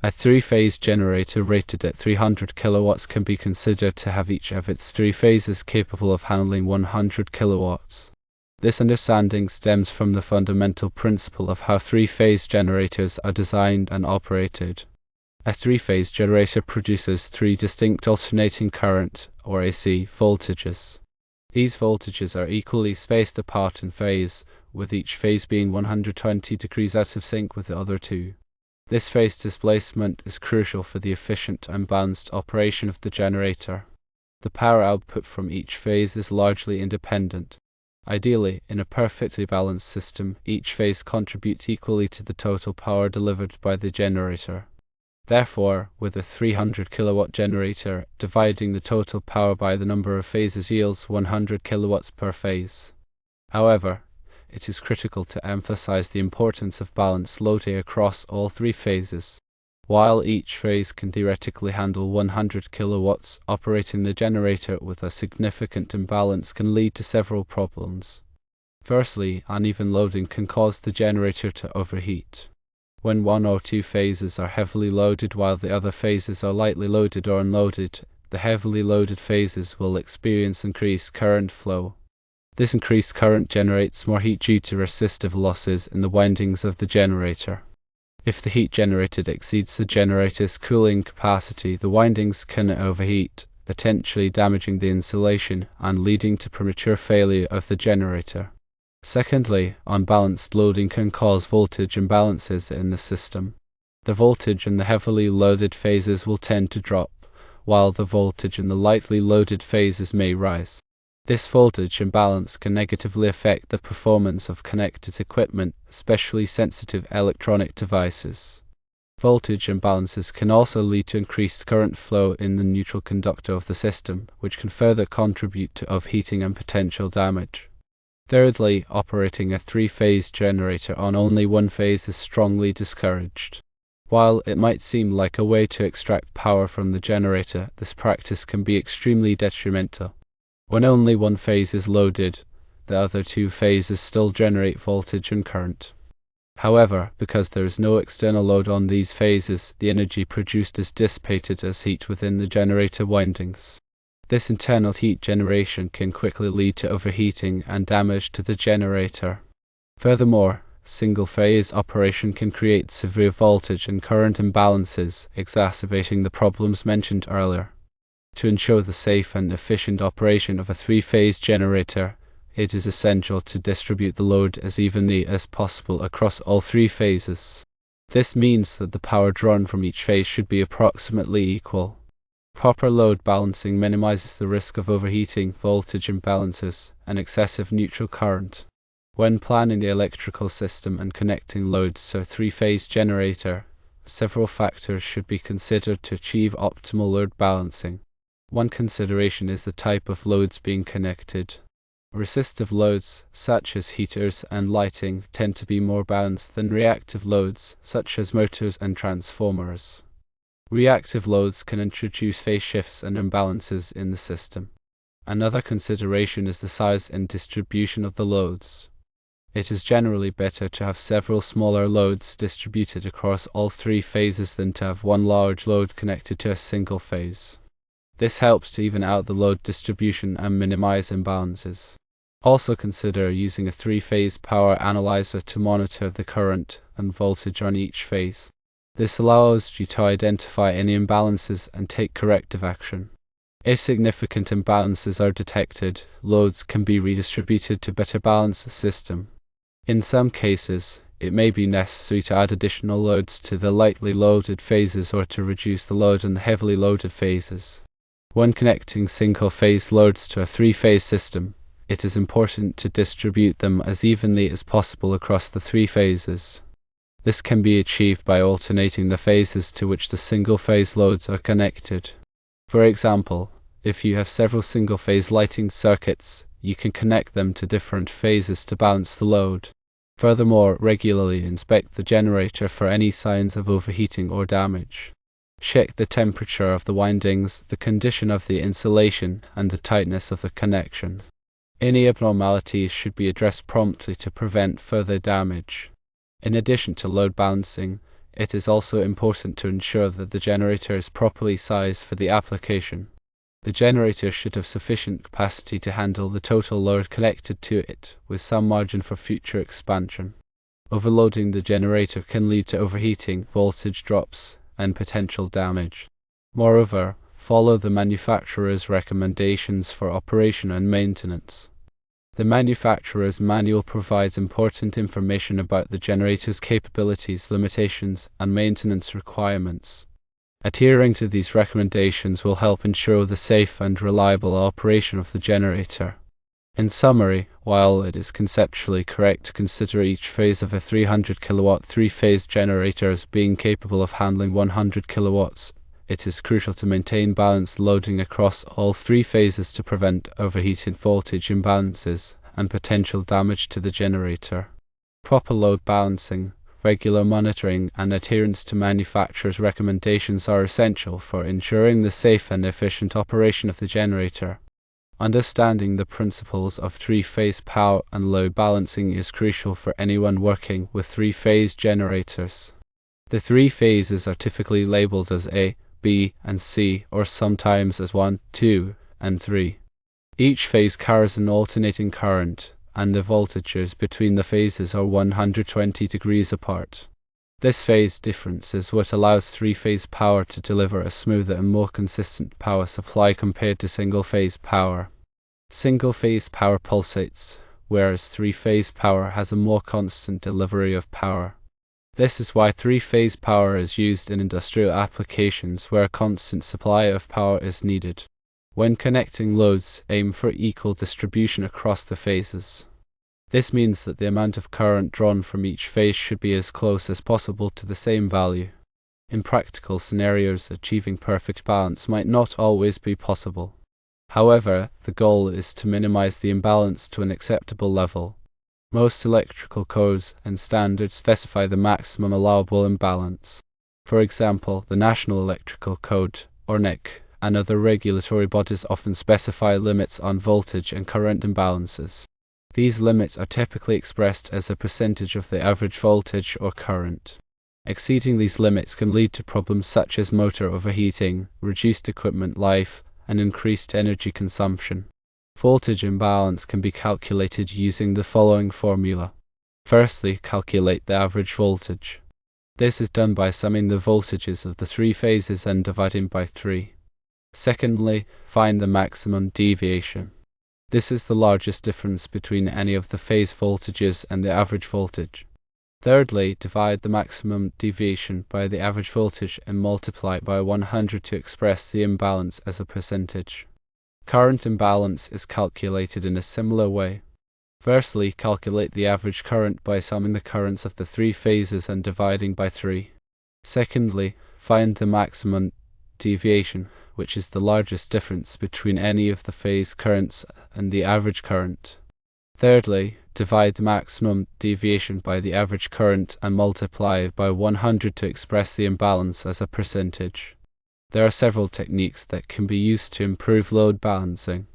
A three-phase generator rated at 300 kilowatts can be considered to have each of its three phases capable of handling 100 kilowatts. This understanding stems from the fundamental principle of how three-phase generators are designed and operated. A three-phase generator produces three distinct alternating current, or AC, voltages. These voltages are equally spaced apart in phase, with each phase being 120 degrees out of sync with the other two. This phase displacement is crucial for the efficient and balanced operation of the generator. The power output from each phase is largely independent. Ideally, in a perfectly balanced system, each phase contributes equally to the total power delivered by the generator. Therefore, with a 300 kilowatt generator, dividing the total power by the number of phases yields 100 kilowatts per phase. However, it is critical to emphasize the importance of balanced loading across all three phases. While each phase can theoretically handle 100 kilowatts, operating the generator with a significant imbalance can lead to several problems. Firstly, uneven loading can cause the generator to overheat. When one or two phases are heavily loaded while the other phases are lightly loaded or unloaded, the heavily loaded phases will experience increased current flow. This increased current generates more heat due to resistive losses in the windings of the generator. If the heat generated exceeds the generator's cooling capacity, the windings can overheat, potentially damaging the insulation and leading to premature failure of the generator. Secondly, unbalanced loading can cause voltage imbalances in the system. The voltage in the heavily loaded phases will tend to drop, while the voltage in the lightly loaded phases may rise. This voltage imbalance can negatively affect the performance of connected equipment, especially sensitive electronic devices. Voltage imbalances can also lead to increased current flow in the neutral conductor of the system, which can further contribute to overheating and potential damage. Thirdly, operating a three-phase generator on only one phase is strongly discouraged. While it might seem like a way to extract power from the generator, this practice can be extremely detrimental. When only one phase is loaded, the other two phases still generate voltage and current. However, because there is no external load on these phases, the energy produced is dissipated as heat within the generator windings. This internal heat generation can quickly lead to overheating and damage to the generator. Furthermore, single-phase operation can create severe voltage and current imbalances, exacerbating the problems mentioned earlier. To ensure the safe and efficient operation of a three-phase generator, it is essential to distribute the load as evenly as possible across all three phases. This means that the power drawn from each phase should be approximately equal. Proper load balancing minimizes the risk of overheating, voltage imbalances, and excessive neutral current. When planning the electrical system and connecting loads to a three-phase generator, several factors should be considered to achieve optimal load balancing. One consideration is the type of loads being connected. Resistive loads, such as heaters and lighting, tend to be more balanced than reactive loads, such as motors and transformers. Reactive loads can introduce phase shifts and imbalances in the system. Another consideration is the size and distribution of the loads. It is generally better to have several smaller loads distributed across all three phases than to have one large load connected to a single phase. This helps to even out the load distribution and minimize imbalances. Also consider using a three-phase power analyzer to monitor the current and voltage on each phase. This allows you to identify any imbalances and take corrective action. If significant imbalances are detected, loads can be redistributed to better balance the system. In some cases, it may be necessary to add additional loads to the lightly loaded phases or to reduce the load in the heavily loaded phases. When connecting single-phase loads to a three-phase system, it is important to distribute them as evenly as possible across the three phases. This can be achieved by alternating the phases to which the single-phase loads are connected. For example, if you have several single-phase lighting circuits, you can connect them to different phases to balance the load. Furthermore, regularly inspect the generator for any signs of overheating or damage. Check the temperature of the windings, the condition of the insulation, and the tightness of the connection. Any abnormalities should be addressed promptly to prevent further damage. In addition to load balancing, It is also important to ensure that the generator is properly sized for the application. The generator should have sufficient capacity to handle the total load connected to it, with some margin for future expansion. Overloading the generator can lead to overheating, voltage drops, and potential damage. Moreover, follow the manufacturer's recommendations for operation and maintenance. The manufacturer's manual provides important information about the generator's capabilities, limitations, and maintenance requirements. Adhering to these recommendations will help ensure the safe and reliable operation of the generator. In summary, while it is conceptually correct to consider each phase of a 300 kilowatt three-phase generator as being capable of handling 100 kilowatts, it is crucial to maintain balanced loading across all three phases to prevent overheating, voltage imbalances, and potential damage to the generator. Proper load balancing, regular monitoring, and adherence to manufacturer's recommendations are essential for ensuring the safe and efficient operation of the generator. Understanding the principles of three-phase power and load balancing is crucial for anyone working with three-phase generators. The three phases are typically labeled as A, B, and C, or sometimes as 1, 2, and 3. Each phase carries an alternating current, and the voltages between the phases are 120 degrees apart. This phase difference is what allows three-phase power to deliver a smoother and more consistent power supply compared to single-phase power. Single-phase power pulsates, whereas three-phase power has a more constant delivery of power. This is why three-phase power is used in industrial applications where a constant supply of power is needed. When connecting loads, aim for equal distribution across the phases. This means that the amount of current drawn from each phase should be as close as possible to the same value. In practical scenarios, achieving perfect balance might not always be possible. However, the goal is to minimize the imbalance to an acceptable level. Most electrical codes and standards specify the maximum allowable imbalance. For example, the National Electrical Code, or NEC, and other regulatory bodies often specify limits on voltage and current imbalances. These limits are typically expressed as a percentage of the average voltage or current. Exceeding these limits can lead to problems such as motor overheating, reduced equipment life, and increased energy consumption. Voltage imbalance can be calculated using the following formula. Firstly, calculate the average voltage. This is done by summing the voltages of the three phases and dividing by 3. Secondly, find the maximum deviation. This is the largest difference between any of the phase voltages and the average voltage. Thirdly, divide the maximum deviation by the average voltage and multiply it by 100 to express the imbalance as a percentage. Current imbalance is calculated in a similar way. Firstly, calculate the average current by summing the currents of the three phases and dividing by 3. Secondly, find the maximum deviation, which is the largest difference between any of the phase currents and the average current. Thirdly, divide the maximum deviation by the average current and multiply it by 100 to express the imbalance as a percentage. There are several techniques that can be used to improve load balancing.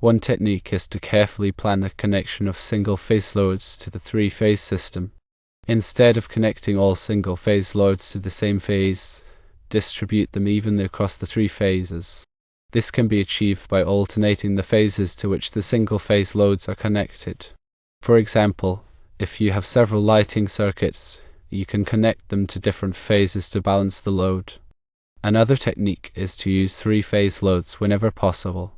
One technique is to carefully plan the connection of single-phase loads to the three-phase system. Instead of connecting all single-phase loads to the same phase, distribute them evenly across the three phases. This can be achieved by alternating the phases to which the single-phase loads are connected. For example, if you have several lighting circuits, you can connect them to different phases to balance the load. Another technique is to use three-phase loads whenever possible.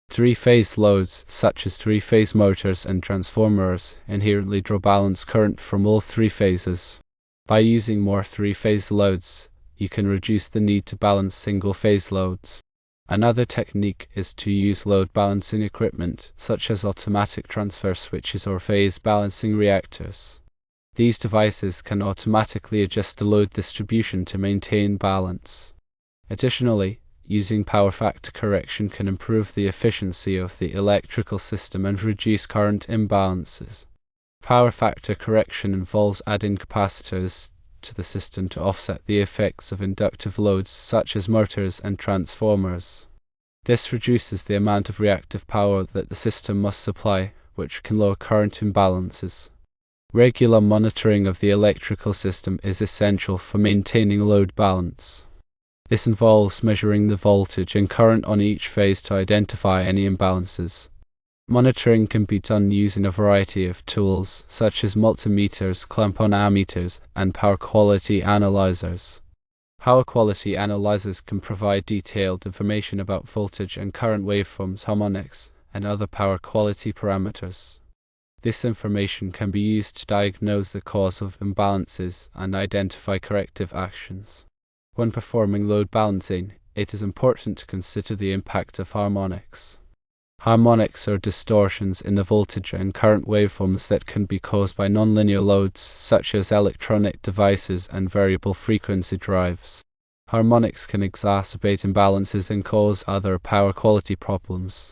Three-phase loads, such as three-phase motors and transformers, inherently draw balanced current from all three phases. By using more three-phase loads, you can reduce the need to balance single-phase loads. Another technique is to use load balancing equipment, such as automatic transfer switches or phase balancing reactors. These devices can automatically adjust the load distribution to maintain balance. Additionally, using power factor correction can improve the efficiency of the electrical system and reduce current imbalances. Power factor correction involves adding capacitors to the system to offset the effects of inductive loads such as motors and transformers. This reduces the amount of reactive power that the system must supply, which can lower current imbalances. Regular monitoring of the electrical system is essential for maintaining load balance. This involves measuring the voltage and current on each phase to identify any imbalances. Monitoring can be done using a variety of tools, such as multimeters, clamp-on ammeters, and power quality analyzers. Power quality analyzers can provide detailed information about voltage and current waveforms, harmonics, and other power quality parameters. This information can be used to diagnose the cause of imbalances and identify corrective actions. When performing load balancing, it is important to consider the impact of harmonics. Harmonics are distortions in the voltage and current waveforms that can be caused by nonlinear loads such as electronic devices and variable frequency drives. Harmonics can exacerbate imbalances and cause other power quality problems.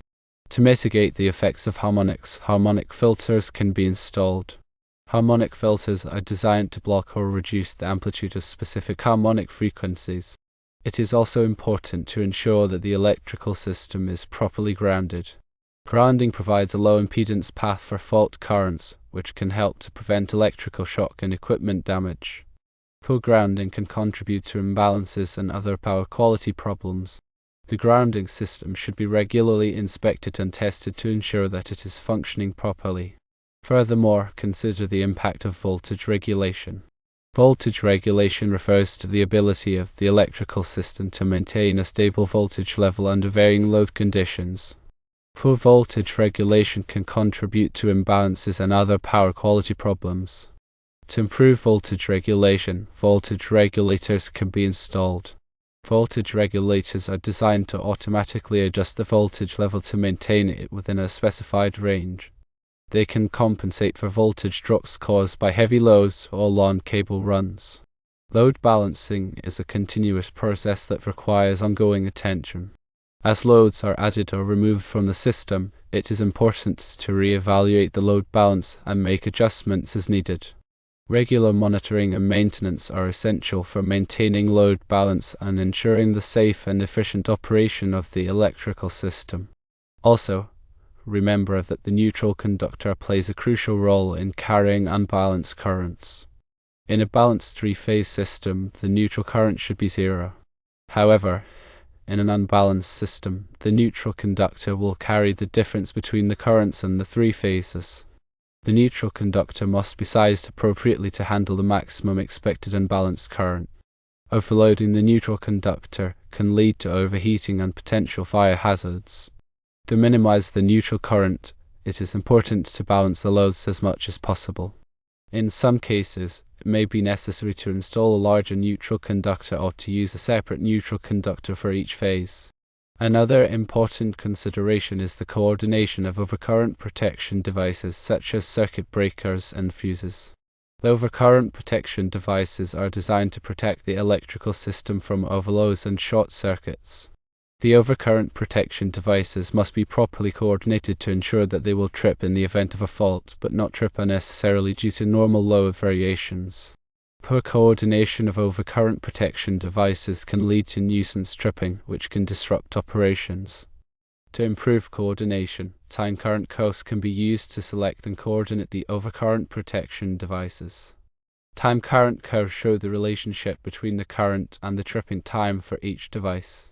To mitigate the effects of harmonics, harmonic filters can be installed. Harmonic filters are designed to block or reduce the amplitude of specific harmonic frequencies. It is also important to ensure that the electrical system is properly grounded. Grounding provides a low impedance path for fault currents, which can help to prevent electrical shock and equipment damage. Poor grounding can contribute to imbalances and other power quality problems. The grounding system should be regularly inspected and tested to ensure that it is functioning properly. Furthermore, consider the impact of voltage regulation. Voltage regulation refers to the ability of the electrical system to maintain a stable voltage level under varying load conditions. Poor voltage regulation can contribute to imbalances and other power quality problems. To improve voltage regulation, voltage regulators can be installed. Voltage regulators are designed to automatically adjust the voltage level to maintain it within a specified range. They can compensate for voltage drops caused by heavy loads or long cable runs. Load balancing is a continuous process that requires ongoing attention. As loads are added or removed from the system, it is important to re-evaluate the load balance and make adjustments as needed. Regular monitoring and maintenance are essential for maintaining load balance and ensuring the safe and efficient operation of the electrical system. Also, remember that the neutral conductor plays a crucial role in carrying unbalanced currents. In a balanced three-phase system, the neutral current should be zero. However, in an unbalanced system, the neutral conductor will carry the difference between the currents and the three phases. The neutral conductor must be sized appropriately to handle the maximum expected unbalanced current. Overloading the neutral conductor can lead to overheating and potential fire hazards. To minimize the neutral current, it is important to balance the loads as much as possible. In some cases, it may be necessary to install a larger neutral conductor or to use a separate neutral conductor for each phase. Another important consideration is the coordination of overcurrent protection devices such as circuit breakers and fuses. The overcurrent protection devices are designed to protect the electrical system from overloads and short circuits. The overcurrent protection devices must be properly coordinated to ensure that they will trip in the event of a fault, but not trip unnecessarily due to normal load variations. Poor coordination of overcurrent protection devices can lead to nuisance tripping, which can disrupt operations. To improve coordination, time current curves can be used to select and coordinate the overcurrent protection devices. Time current curves show the relationship between the current and the tripping time for each device.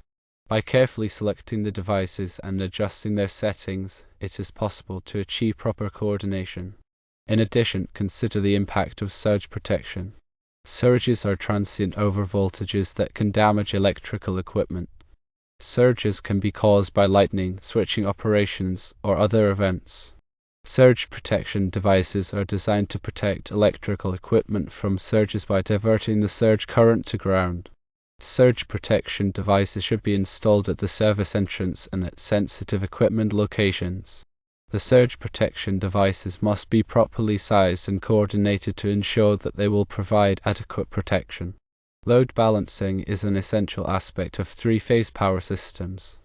By carefully selecting the devices and adjusting their settings, it is possible to achieve proper coordination. In addition, consider the impact of surge protection. Surges are transient overvoltages that can damage electrical equipment. Surges can be caused by lightning, switching operations, or other events. Surge protection devices are designed to protect electrical equipment from surges by diverting the surge current to ground. Surge protection devices should be installed at the service entrance and at sensitive equipment locations. The surge protection devices must be properly sized and coordinated to ensure that they will provide adequate protection. Load balancing is an essential aspect of three-phase power systems.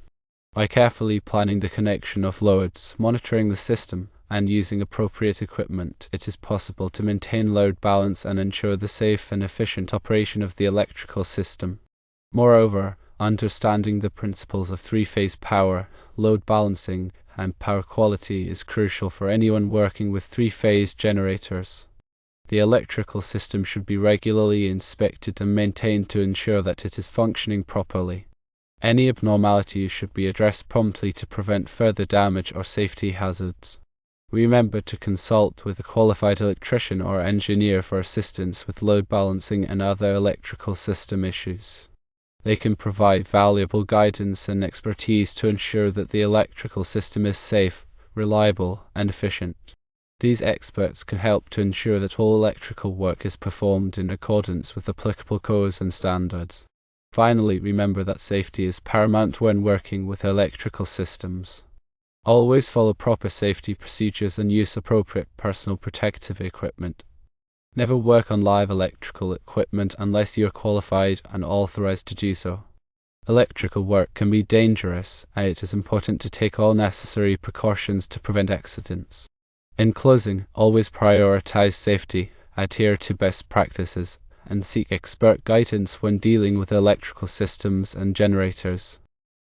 By carefully planning the connection of loads, monitoring the system, and using appropriate equipment, it is possible to maintain load balance and ensure the safe and efficient operation of the electrical system. Moreover, understanding the principles of three-phase power, load balancing, and power quality is crucial for anyone working with three-phase generators. The electrical system should be regularly inspected and maintained to ensure that it is functioning properly. Any abnormalities should be addressed promptly to prevent further damage or safety hazards. Remember to consult with a qualified electrician or engineer for assistance with load balancing and other electrical system issues. They can provide valuable guidance and expertise to ensure that the electrical system is safe, reliable, and efficient. These experts can help to ensure that all electrical work is performed in accordance with applicable codes and standards. Finally, remember that safety is paramount when working with electrical systems. Always follow proper safety procedures and use appropriate personal protective equipment. Never work on live electrical equipment unless you are qualified and authorized to do so. Electrical work can be dangerous, and it is important to take all necessary precautions to prevent accidents. In closing, always prioritize safety, adhere to best practices, and seek expert guidance when dealing with electrical systems and generators.